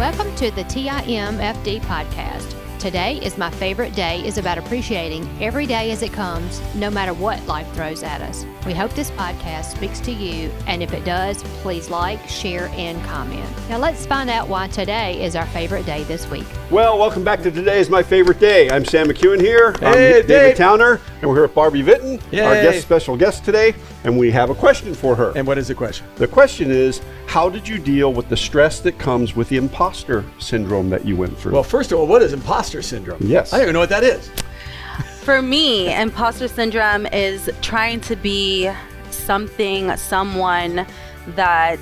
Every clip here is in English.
Welcome to the TIMFD podcast. Today is my favorite day is about appreciating every day as it comes, no matter what life throws at us. We hope this podcast speaks to you, and if it does, please like, share, and comment. Now let's find out why today is our favorite day this week. Well, welcome back to Today is My Favorite Day. I'm Sam McKeown here. Hey, I'm David Towner, and we're here with Barbie Viton, Yay. our special guest today, and we have a question for her. And what is the question? The question is, how did you deal with the stress that comes with the imposter syndrome that you went through? Well, first of all, what is imposter syndrome? Yes. I don't even know what that is. For me, imposter syndrome is trying to be someone that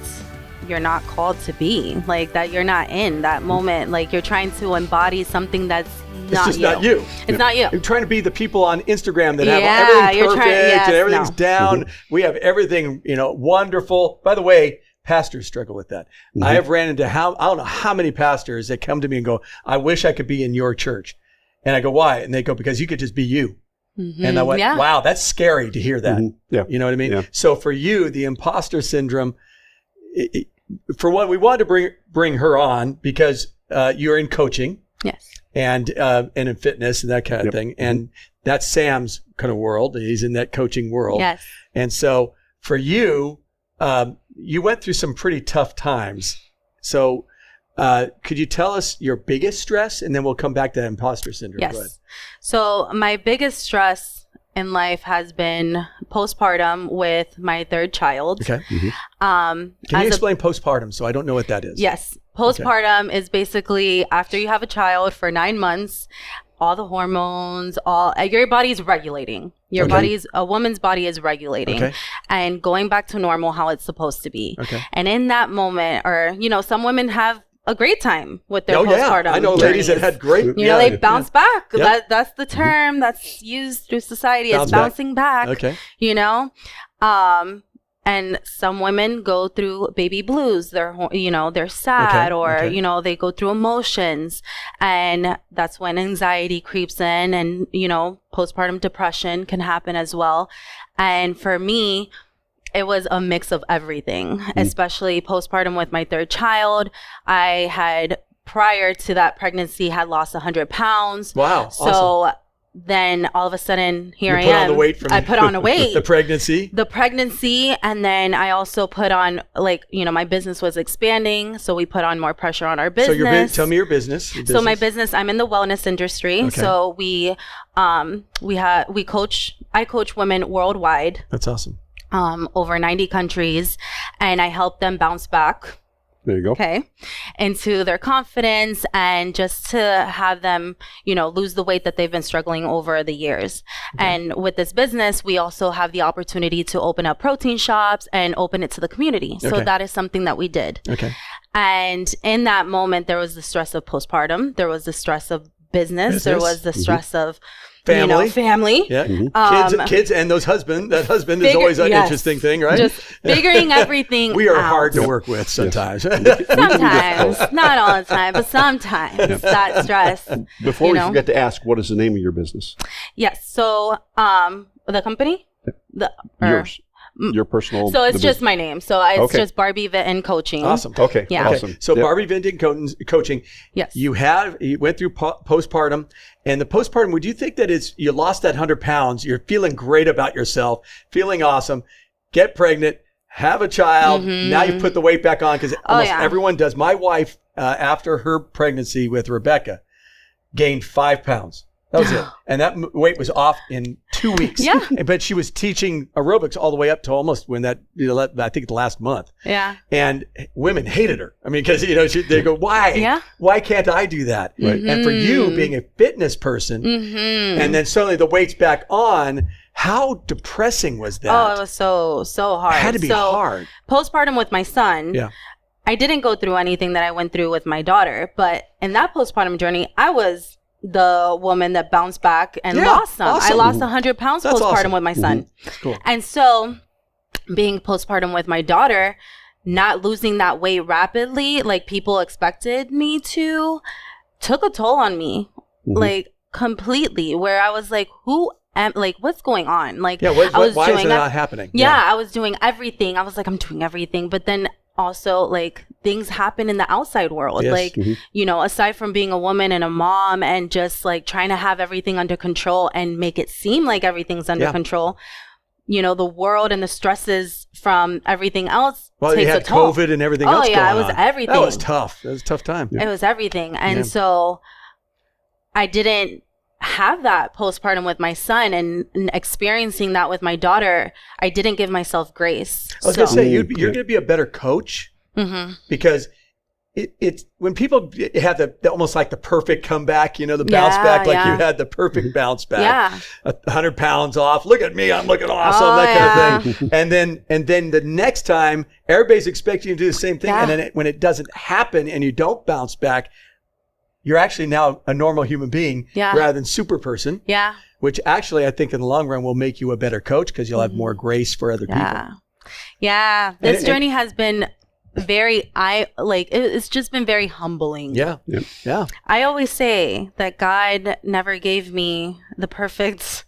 you're not called to be, like that you're not in that moment, like you're trying to embody something that's It's just not you. It's not you. You're trying to be the people on Instagram that have everything you're perfect and everything's no. down. We have everything, wonderful. By the way, pastors struggle with that. Mm-hmm. I have ran into I don't know how many pastors that come to me and go, I wish I could be in your church. And I go, why? And they go, because you could just be you. Mm-hmm. And I went, wow, that's scary to hear that. Mm-hmm. Yeah. You know what I mean? Yeah. So for you, the imposter syndrome, for one, we wanted to bring her on because you're in coaching. Yes. And in fitness and that kind of thing. And that's Sam's kind of world. He's in that coaching world. Yes. And so for you, you went through some pretty tough times. So could you tell us your biggest stress? And then we'll come back to imposter syndrome. Yes. So my biggest stress in life has been postpartum with my third child. Okay. Mm-hmm. Can you explain postpartum? So I don't know what that is. Yes. Postpartum is basically after you have a child for 9 months, all the hormones, your body's regulating. A woman's body is regulating and going back to normal, how it's supposed to be. Okay. And in that moment, or, some women have a great time with their postpartum. Yeah. I know ladies that had great. They bounce back. Yeah. That's the term that's used through society. It's Bounce bouncing back. Okay. And some women go through baby blues. They're sad they go through emotions. And that's when anxiety creeps in and, postpartum depression can happen as well. And for me, it was a mix of everything, especially postpartum with my third child. I had, prior to that pregnancy, had lost 100 pounds. Wow. So awesome. Then all of a sudden, I put on the weight from I put on a weight. The pregnancy. And then I also put on, my business was expanding. So we put on more pressure on our business. So tell me your business. So my business, I'm in the wellness industry. Okay. So I coach women worldwide. That's awesome. Over 90 countries, and I help them bounce back. There you go. Okay. Into their confidence and just to have them, lose the weight that they've been struggling over the years. Okay. And with this business, we also have the opportunity to open up protein shops and open it to the community. So that is something that we did. Okay. And in that moment, there was the stress of postpartum. There was the stress of business. There was the stress of family. Yeah. Mm-hmm. Kids and that husband is always an interesting thing, right? Just figuring everything We are out. hard to work with sometimes. Sometimes, not all the time, but sometimes that stress. Before we forget to ask, what is the name of your business? Yes. So, the company? Yours. Your personal. So it's just my name. So it's just Barbie Viton Coaching. Awesome. Okay. Yeah. Awesome. So Barbie Viton Coaching. Yes. You went through postpartum, and the postpartum. Would you think that you lost that 100 pounds? You're feeling great about yourself, feeling awesome. Get pregnant, have a child. Mm-hmm. Now you put the weight back on because almost everyone does. My wife, after her pregnancy with Rebecca, gained 5 pounds. That was it. And that weight was off in 2 weeks. Yeah. But she was teaching aerobics all the way up to almost when I think the last month. Yeah. And women hated her. I mean, because, they go, why? Yeah. Why can't I do that? Right. And for you being a fitness person, and then suddenly the weight's back on, how depressing was that? Oh, it was so hard. It had to be hard. Postpartum with my son. Yeah. I didn't go through anything that I went through with my daughter, but in that postpartum journey, I was the woman that bounced back and lost some. Awesome. I lost 100 pounds That's postpartum awesome. with my son. Cool. And so being postpartum with my daughter, not losing that weight rapidly, like people expected me to, took a toll on me, like completely, where I was like, what's going on? Like, why is it not happening? I was doing everything. I was like, I'm doing everything. But then also like things happen in the outside world. Yes. Like, you know, aside from being a woman and a mom and just like trying to have everything under control and make it seem like everything's under control, you know, the world and the stresses from everything else takes you had a toll. COVID and everything else going on. It was everything. That was tough. That was a tough time. It was everything. And so I didn't have that postpartum with my son, and experiencing that with my daughter, I didn't give myself grace. I was going to say, you're going to be a better coach because it's when people have the almost like the perfect comeback, you know, the bounce back, like you had the perfect bounce back, 100 pounds off. Look at me, I'm looking awesome, that kind of thing. And then the next time, everybody's expecting you to do the same thing, and then when it doesn't happen and you don't bounce back, you're actually now a normal human being rather than super person. Yeah. Which actually I think in the long run will make you a better coach because you'll have more grace for other people. Yeah. This journey has been it's just been very humbling. Yeah. I always say that God never gave me the perfect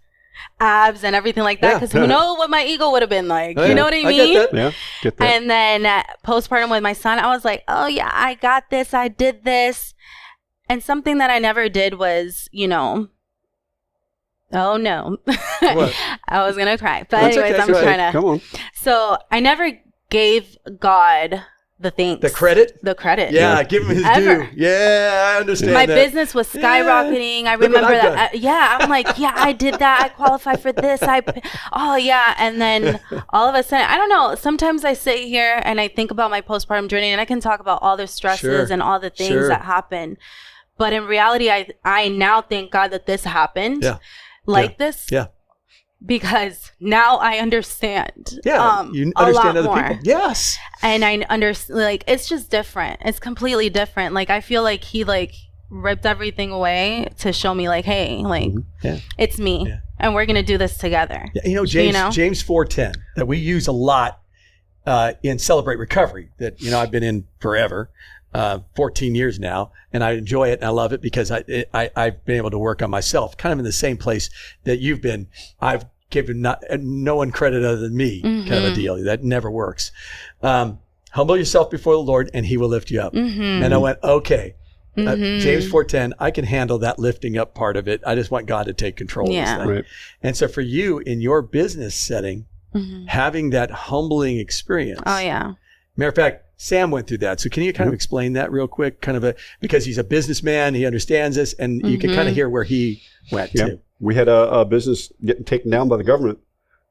abs and everything like that because who knows what my ego would have been like. You know what I mean? Get that. Yeah, get that. And then postpartum with my son, I was like, oh yeah, I got this. I did this. And something that I never did was, you know, oh no. What? I was going to cry. But That's anyways, okay. I'm Go ahead. trying to. Come on. So I never gave God the thanks. The credit? The credit. Yeah, give him his Ever. due. Yeah, I understand My that. business was skyrocketing. I Look what remember I've that. I'm like, I did that. I qualified for this. And then all of a sudden, I don't know. Sometimes I sit here and I think about my postpartum journey, and I can talk about all the stresses and all the things that happen. But in reality, I now thank God that this happened this. Yeah. Because now I understand. Yeah. You understand other people. Yes. And I understand, like, it's just different. It's completely different. Like, I feel like he, like, ripped everything away to show me, like, hey, like, it's me. Yeah. And we're going to do this together. Yeah. You know, James 4:10 that we use a lot in Celebrate Recovery that, you know, I've been in forever. 14 years now, and I enjoy it and I love it because I've been able to work on myself kind of in the same place that you've been. I've given no one credit other than me, kind of a deal. That never works. Humble yourself before the Lord and he will lift you up. And I went, okay, James 4:10, I can handle that lifting up part of it. I just want God to take control of this thing. Right. And so for you in your business setting, having that humbling experience. Oh yeah. Matter of fact, Sam went through that. So can you kind of explain that real quick? Because he's a businessman, he understands this, and you can kind of hear where he went too. We had a business getting taken down by the government.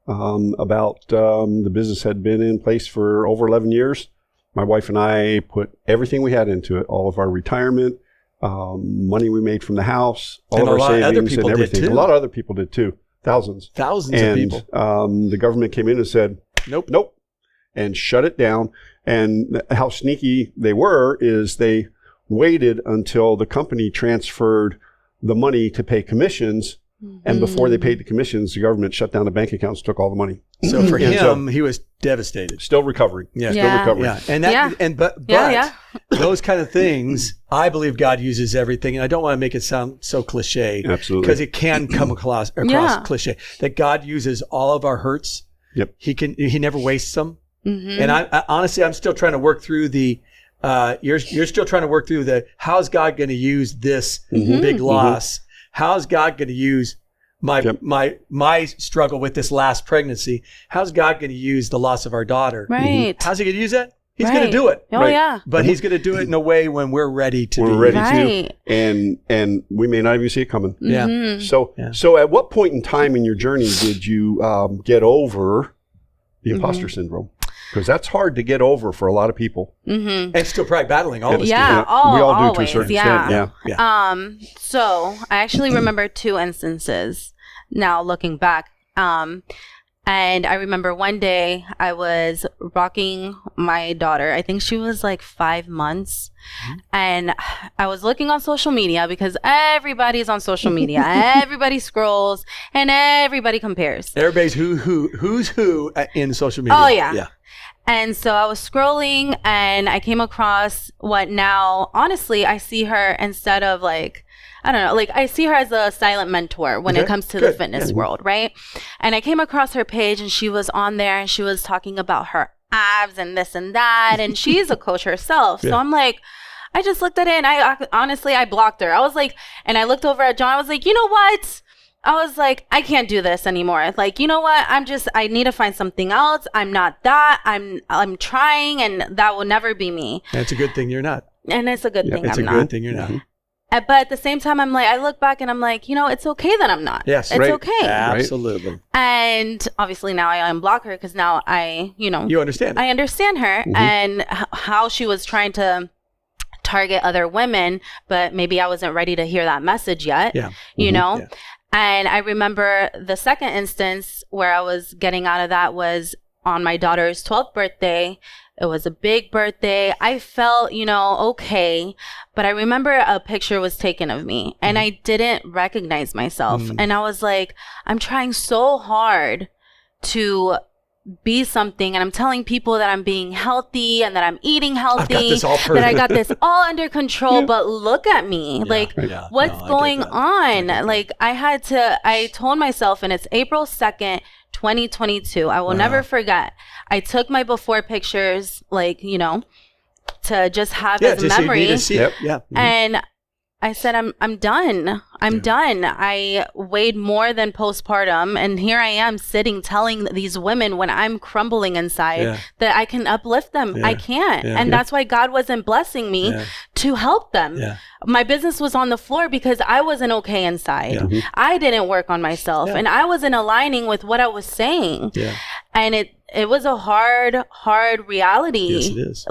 The business had been in place for over 11 years. My wife and I put everything we had into it, all of our retirement, money we made from the house, all of our savings and everything. A lot of other people did too. Thousands of people. The government came in and said, nope, and shut it down. And how sneaky they were is they waited until the company transferred the money to pay commissions. And before they paid the commissions, the government shut down the bank accounts, took all the money. So for him, he was devastated. Still recovering. Still recovering. Yeah. Those kind of things, I believe God uses everything. And I don't want to make it sound so cliche. Absolutely. Because it can come across cliche. That God uses all of our hurts. Yep. He never wastes them. And I honestly, I'm still trying to work through you're still trying to work through how's God going to use this big loss? How's God going to use my struggle with this last pregnancy? How's God going to use the loss of our daughter? Right. How's he going to use that? He's going to do it. Oh yeah. But he's going to do it in a way when we're ready to. And we may not even see it coming. Yeah. So at what point in time in your journey did you get over the imposter syndrome? Because that's hard to get over for a lot of people. And still probably battling all of us. Yeah, we all do to a certain extent. Yeah. So I actually remember two instances now looking back. And I remember one day I was rocking my daughter. I think she was like 5 months. And I was looking on social media because everybody's on social media. Everybody scrolls and everybody compares. Everybody's who's who in social media. Oh, yeah. And so I was scrolling and I came across what now, honestly, I see her instead of like, I don't know, like I see her as a silent mentor when it comes to the fitness world, right? And I came across her page and she was on there and she was talking about her abs and this and that. And she's a coach herself. So I'm like, I just looked at it and I blocked her. I was like, and I looked over at John. I was like, you know what? I was like, I can't do this anymore. Like, you know what? I need to find something else. I'm not that. I'm trying, and that will never be me. And it's a good thing you're not. And it's a good thing I'm not. It's a good thing you're not. But at the same time, I'm like, I look back and I'm like, you know, it's okay that I'm not. Yes. It's okay. Absolutely. And obviously now I unblock her because now you understand. I understand her and how she was trying to target other women, but maybe I wasn't ready to hear that message yet. Yeah. You know? Yeah. And I remember the second instance where I was getting out of that was on my daughter's 12th birthday. It was a big birthday. I felt, okay. But I remember a picture was taken of me and I didn't recognize myself. And I was like, I'm trying so hard to be something, and I'm telling people that I'm being healthy and that I'm eating healthy, that I got this all under control, but look at me. What's going on? I told myself, and it's April 2nd, 2022. I will never forget. I took my before pictures, to just have as a memory. And I said, I'm done. I'm done. I weighed more than postpartum. And here I am sitting telling these women when I'm crumbling inside that I can uplift them. I can't. And that's why God wasn't blessing me to help them. My business was on the floor because I wasn't okay inside. I didn't work on myself and I wasn't aligning with what I was saying. And it was a hard reality, yes, it is.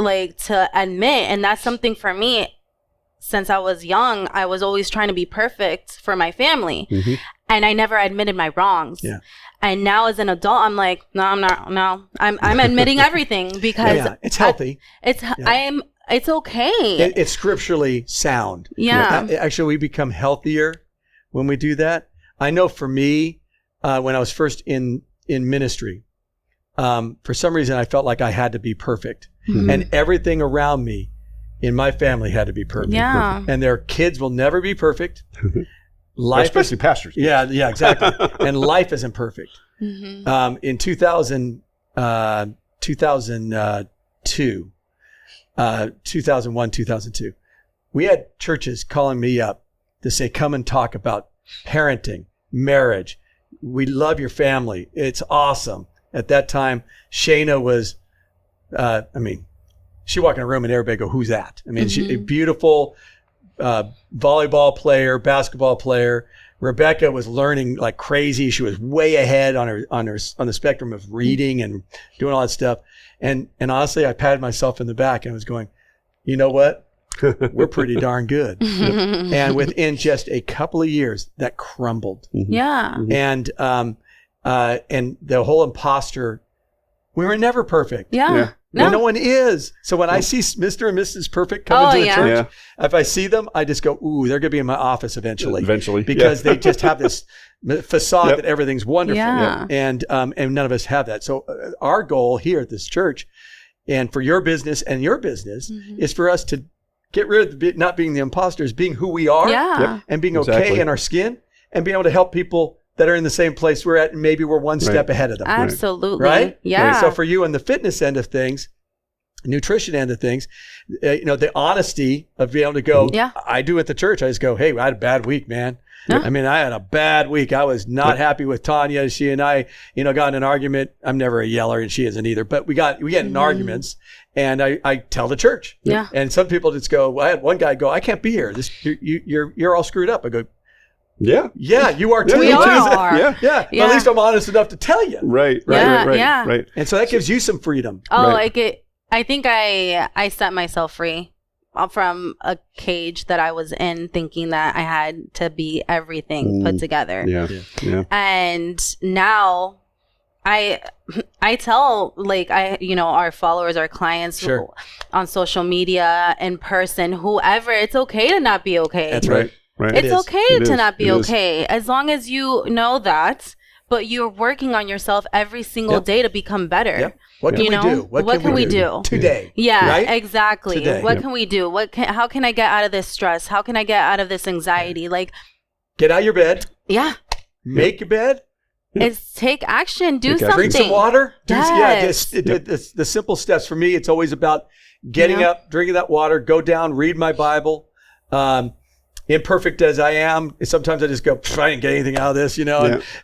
To admit. And that's something for me. Since I was young, I was always trying to be perfect for my family. And I never admitted my wrongs. And now as an adult, I'm like, no, I'm not. No, I'm admitting everything because it's healthy. It's okay. It's scripturally sound. Actually, we become healthier when we do that. I know for me, when I was first in ministry, for some reason, I felt like I had to be perfect. And everything around me in my family had to be perfect. And their kids will never be perfect. Life, especially pastors. Yeah, exactly. And life isn't perfect. In 2002, 2002, we had churches calling me up to say, come and talk about parenting, marriage. We love your family. It's awesome. At that time, Shayna was, she walked in a room and everybody go, who's that? She's a beautiful volleyball player, basketball player. Rebecca was learning like crazy. She was way ahead on the spectrum of reading and doing all that stuff. And honestly, I patted myself in the back and was going, you know what? We're pretty darn good. And within just a couple of years, that crumbled. And the whole imposter, we were never perfect. No one is. So when I see Mr. and Mrs. Perfect come into the church, if I see them, I just go, ooh, they're going to be in my office eventually. Because they just have this facade that everything's wonderful. And none of us have that. So our goal here at this church, and for your business and your business, is for us to get rid of not being the imposters, being who we are and being okay in our skin and being able to help people that are in the same place we're at, and maybe we're one step ahead of them. Absolutely. Right? Yeah. So for you on the fitness end of things, nutrition end of things, the honesty of being able to go, I do at the church. I just go, hey, I had a bad week, man. I had a bad week. I was not happy with Tanya. She and I, got in an argument. I'm never a yeller and she isn't either, but we get in arguments and I tell the church. And some people just go, I had one guy go, I can't be here. You're all screwed up. I go, yeah, you are too. We all are. But at least I'm honest enough to tell you. Right. And so that gives you some freedom. I think I set myself free from a cage that I was in, thinking that I had to be everything put together. And now I tell our followers, our clients on social media, in person, whoever, it's okay to not be okay. That's right. It's okay to not be okay, as long as you know that, but you're working on yourself every single day to become better. What can we do? What can we do today? Right? Exactly. Today. What can we do? How can I get out of this stress? How can I get out of this anxiety? Get out of your bed. Yeah. Make your bed. It's take action. Do something. Drink some water. Yes. The simple steps for me. It's always about getting up, drinking that water, go down, read my Bible. Imperfect as I am, sometimes I just go, I didn't get anything out of this,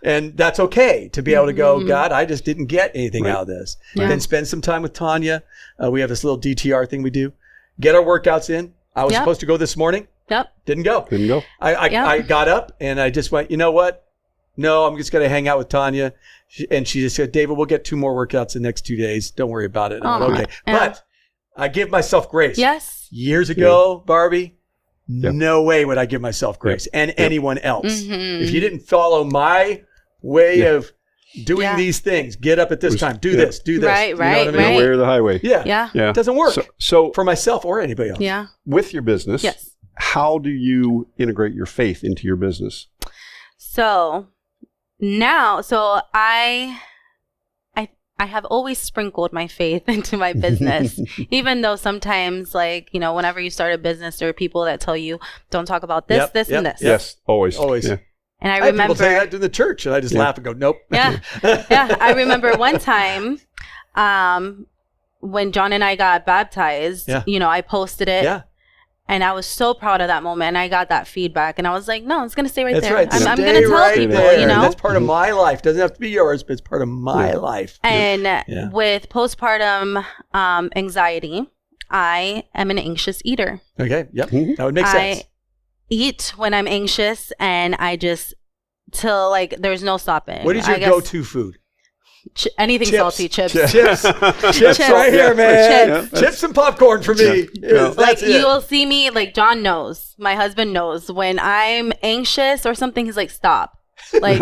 and that's okay to be able to go, God, I just didn't get anything out of this. And then spend some time with Tanya. We have this little DTR thing we do. Get our workouts in. I was supposed to go this morning. Didn't go. I got up and I just went, you know what? No, I'm just going to hang out with Tanya. And she just said, David, we'll get 2 more workouts in the next 2 days. Don't worry about it. I went, okay. But I give myself grace. Yes. Years ago, Barbie, no way would I give myself grace and anyone else. If you didn't follow my way of doing these things, get up at this time, do this, do this. Right, you know what I mean? The way or the highway. Yeah. It doesn't work so for myself or anybody else. Yeah. With your business, how do you integrate your faith into your business? So now, I have always sprinkled my faith into my business, even though sometimes, like, whenever you start a business, there are people that tell you, don't talk about this, this, and this. Yes, always. Yeah. And I remember people say that in the church, and I just laugh and go, nope. Yeah. I remember one time when John and I got baptized, I posted it. Yeah. And I was so proud of that moment. And I got that feedback. And I was like, no, it's going to stay right there. Right. I'm going to tell people, That's part of my life. Doesn't have to be yours, but it's part of my life. And with postpartum anxiety, I am an anxious eater. Okay. Yep. That would make sense. I eat when I'm anxious and I just, till like, there's no stopping. What is your go-to food? Anything salty, chips. Chips right here, man. Chips and popcorn for me. Like you will see me, like John knows, my husband knows, when I'm anxious or something, he's like, stop. Like,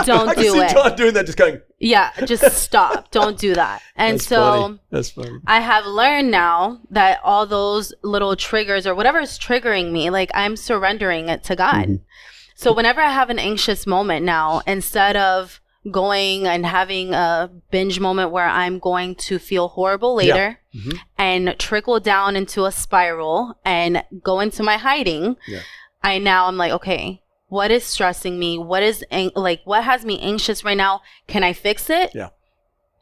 don't do it. John doing that, just going. Yeah, just stop. Don't do that. And That's funny. I have learned now that all those little triggers or whatever is triggering me, like I'm surrendering it to God. So whenever I have an anxious moment now, instead of going and having a binge moment where I'm going to feel horrible later and trickle down into a spiral and go into my hiding, I'm like, okay, what is stressing me? What is what has me anxious right now? Can I fix it? Yeah.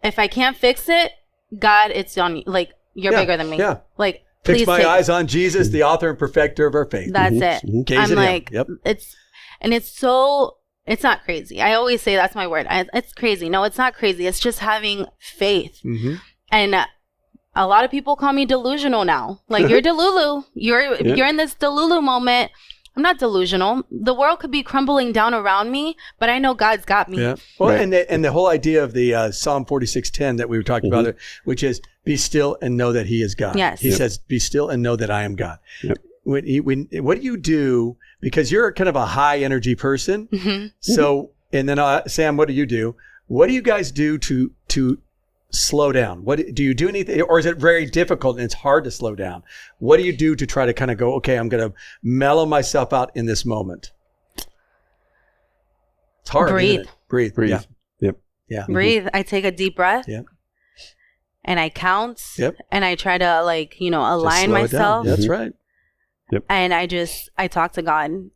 If I can't fix it, God, it's on you. Like, you're bigger than me. Yeah. Like, fix my eyes on Jesus, the author and perfecter of our faith. That's it. Gaze I'm at like, it's not crazy. I always say that's my word. It's crazy. No, it's not crazy. It's just having faith. And a lot of people call me delusional now. Like, you're delulu. You're in this delulu moment. I'm not delusional. The world could be crumbling down around me, but I know God's got me. Yeah. Well, and the whole idea of the Psalm 46:10 that we were talking about, which is be still and know that He is God. Yes. He says, be still and know that I am God. Yep. What do you do? Because you're kind of a high energy person. So, and then Sam, what do you do? What do you guys do to slow down? What do you do anything, or is it very difficult and it's hard to slow down? What do you do to try to kind of go, okay, I'm going to mellow myself out in this moment? It's hard. Breathe. Breathe. Yeah. Yep. Yeah. Breathe. I take a deep breath. Yep. And I count. Yep. And I try to align myself. That's right. Yep. And I talk to God.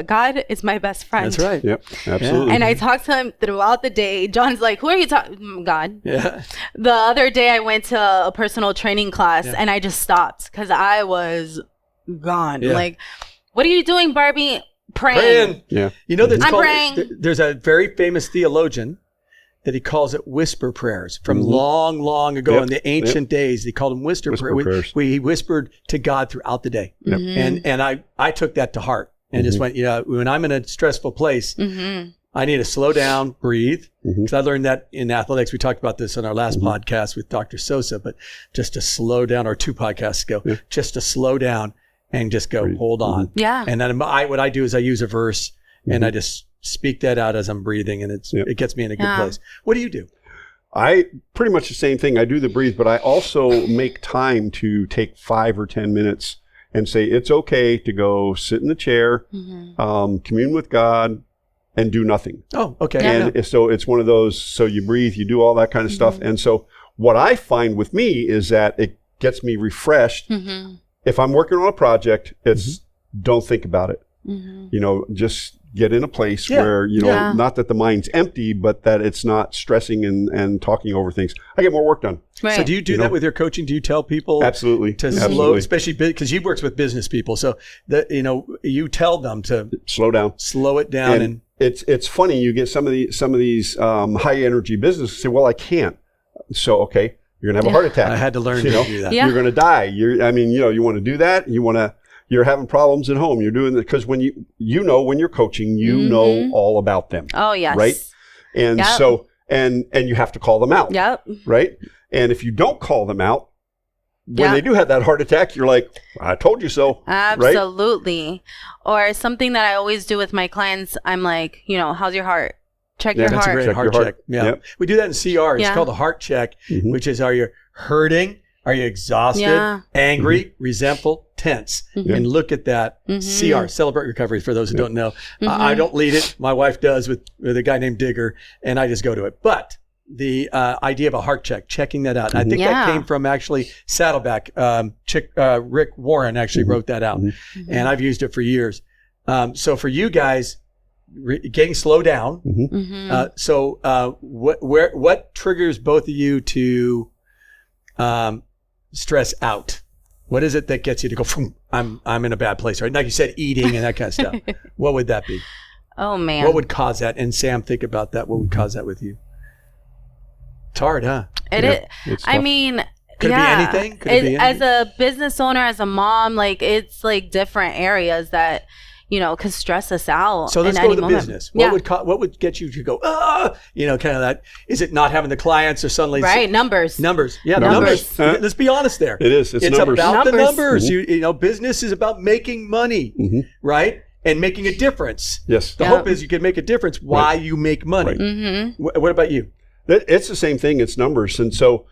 God is my best friend. That's right. Yep. Absolutely. And I talk to Him throughout the day. John's like, who are you talking? God. Yeah. The other day I went to a personal training class and I just stopped because I was gone. Yeah. Like, what are you doing, Barbie? Praying. Yeah. You know, I'm praying. There's a very famous theologian that he calls it whisper prayers from long, long ago in the ancient days. He called them whisper prayers. He whispered to God throughout the day. And I took that to heart and just went, when I'm in a stressful place, I need to slow down, breathe. Because I learned that in athletics. We talked about this on our last podcast with Dr. Sosa, but just to slow down, or 2 podcasts ago, just to slow down and just go, hold on. Yeah. And then what I do is I use a verse and I just speak that out as I'm breathing, and it gets me in a good place. What do you do? I pretty much the same thing. I do the breathe, but I also make time to take 5 or 10 minutes and say, it's okay to go sit in the chair, commune with God, and do nothing. Oh, okay. And so it's one of those, so you breathe, you do all that kind of stuff. And so what I find with me is that it gets me refreshed. If I'm working on a project, it's don't think about it. Just get in a place where, not that the mind's empty, but that it's not stressing and talking over things. I get more work done. Right. So do you do that with your coaching? Do you tell people absolutely to slow, especially because you works with business people, so that you tell them to slow it down, and it's funny. You get some of these high energy businesses say, "Well, I can't." So okay, you're gonna have a heart attack. I had to learn to do that. You're gonna die. You want to do that. You're having problems at home. You're doing that because when when you're coaching, know all about them. Oh yes, right. And so and you have to call them out. Yep. Right. And if you don't call them out, when they do have that heart attack, you're like, I told you so. Absolutely. Right? Or something that I always do with my clients, I'm like, how's your heart? Check your heart. That's a great heart check. Yeah. Yep. We do that in CR. It's called a heart check, which is, are you hurting? Are you exhausted, angry, resentful, tense? And look at that. CR, Celebrate Recovery, for those who don't know. I don't lead it. My wife does with a guy named Digger, and I just go to it. But the idea of a heart check, checking that out. I think that came from actually Saddleback. Rick Warren actually wrote that out, and I've used it for years. So for you guys, getting slow down. What triggers both of you to stress out? What is it that gets you to go from I'm in a bad place, right? Like you said, eating and that kind of stuff. What would that be? Oh man, what would cause that? And Sam, think about that. What would cause that with you? It's hard, huh? It is. I mean, could it be anything? Could it be anything? As a business owner, as a mom, it's like different areas that could stress us out. So let's go to the business. What would get you to go, kind of that? Is it not having the clients or suddenly? Right, numbers. Yeah, numbers. Let's be honest there. It is. It's numbers. About the numbers. Business is about making money, right? And making a difference. Yes. The hope is you can make a difference while you make money. Right. What about you? It's the same thing. It's numbers. And so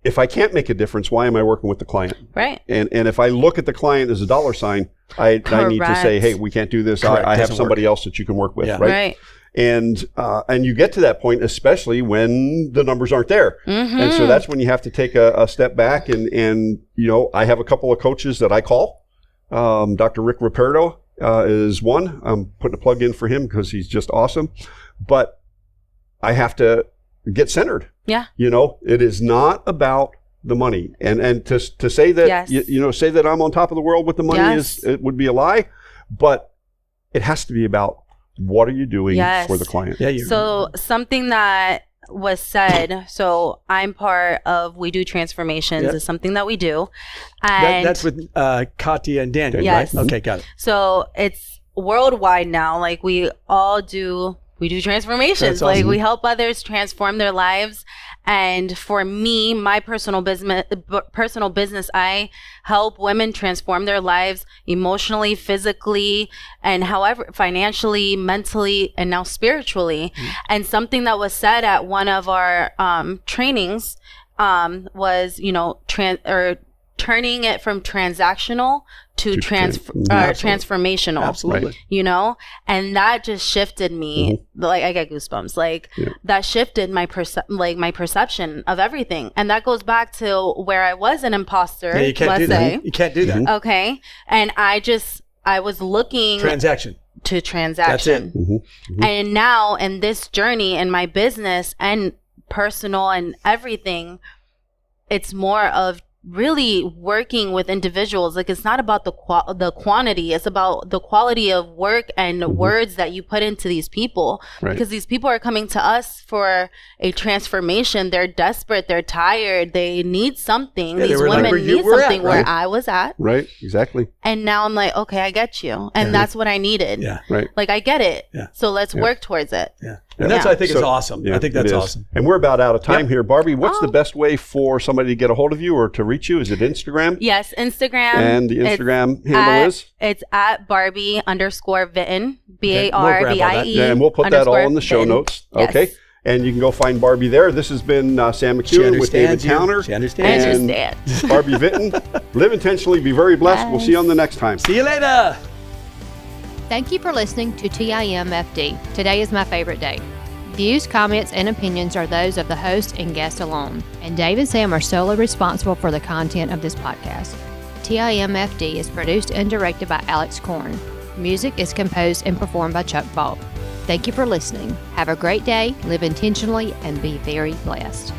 if I can't make a difference, why am I working with the client? Right. And if I look at the client as a dollar sign, I need to say, hey, we can't do this. I have somebody else that you can work with. Yeah. Right. And you get to that point, especially when the numbers aren't there. And so that's when you have to take a step back. And I have a couple of coaches that I call. Dr. Rick Ruperto is one. I'm putting a plug in for him because he's just awesome. But I have to get centered. Yeah. It is not about the money. And to say that, say that I'm on top of the world with the money it would be a lie. But it has to be about what are you doing for the client? Yeah. So something that was said, so I'm part of We Do Transformations is something that we do. And that's with Katya and Daniel, right? Okay, got it. So it's worldwide now. We do transformations. Awesome. We help others transform their lives. And for me, my personal business, I help women transform their lives emotionally, physically, and however, financially, mentally, and now spiritually. And something that was said at one of our trainings was, turning it from transactional to transformational. Absolutely. And that just shifted me. I get goosebumps. That shifted my perception of everything. And that goes back to where I was an imposter. Yeah, you can't do that. You can't do that. Okay. And I was looking transaction. That's it. And now in this journey in my business and personal and everything, it's more of really working with individuals. It's not about the quantity, it's about the quality of work and words that you put into these people, because these people are coming to us for a transformation. They're desperate, they're tired, they need something. These women need something where I was at. Right, exactly. And now I'm like, okay, I get you. And that's what I needed. Yeah, right. I get it. Yeah. So let's work towards it. Yeah. And that's, I think, is awesome. I think that's awesome. And we're about out of time here. Barbie, what's the best way for somebody to get a hold of you or to reach you? Is it Instagram? Yes, Instagram. And the Instagram handle is? It's at Barbie_Viton, BARBIE. Yeah, and we'll put that all in the show notes. Yes. Okay. And you can go find Barbie there. This has been Sam McKeown with David Towner. She understands. And Barbie Viton. Live intentionally, be very blessed. We'll see you on the next time. See you later. Thank you for listening to TIMFD. Today is my favorite day. Views, comments, and opinions are those of the host and guest alone, and Dave and Sam are solely responsible for the content of this podcast. TIMFD is produced and directed by Alex Korn. Music is composed and performed by Chuck Ball. Thank you for listening. Have a great day, live intentionally, and be very blessed.